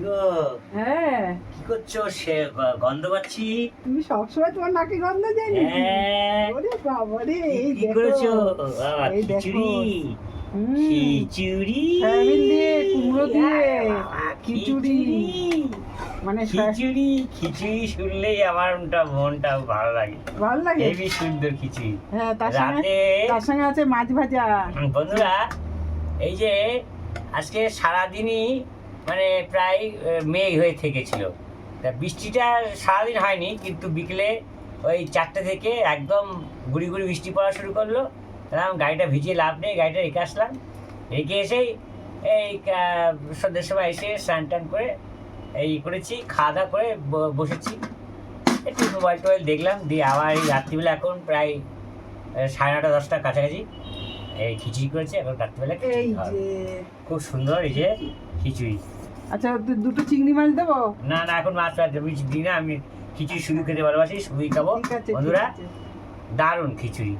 গো, হ্যাঁ, কি করছো? সে গন্ধ পাচ্ছি। তুমি সবসময় তোমার নাকে গন্ধ দেয় নাকি? হ্যাঁ, ওরে বাবা রে, এই কি দেখো। করেছো? বাবা, এই দেখো। খিচুড়ি। হুম, খিচুড়ি। সয়াবিন দিয়ে, কুমড়ো দিয়ে, আরে বাবা, খিচুড়ি। মানে খিচুড়ি খিচুড়ি শুনলেই আমার মনটা ভালো লাগে। ভালো লাগে। হেবি সুন্দর খিচুড়ি। হ্যাঁ, তার রাতে সঙ্গে আছে মাছ ভাজা। বন্ধুরা, এই যে আজকে সারাদিনই মানে প্রায় মেঘ হয়ে থেকেছিল। তা বৃষ্টিটা সারাদিন হয়নি, কিন্তু বিকেলে ওই 4টে থেকে একদম গুড়ি গুড়ি বৃষ্টি পড়া শুরু করলো। তখন গাড়িটা ভিজিয়ে লাভ নেই, গাড়িটা রেখে আসলাম। রেখে এসেই এই সন্ধ্যের সময় এসে স্নান টান করে এই করেছি, খাওয়া দাওয়া করে বসেছি, একটু মোবাইল টোবাইল দেখলাম। দিয়ে আবার এই রাত্রিবেলা এখন প্রায় 9:30 10টার কাছাকাছি এই খিচুড়ি করেছে। এখন রাত্রিবেলা এই খিচুড়ি খাওয়া। যে, খুব সুন্দর এই যে খিচুড়ি। আচ্ছা, দুটো চিংড়ি মাছ দেবো? না না, এখন মাছ ফাছ দিই না, আমি খিচুড়ি শুধু খেতে ভালোবাসি, শুধুই খাবো। ঠিক আছে, ঠিক বন্ধুরা, আছে। দারুণ খিচুড়ি।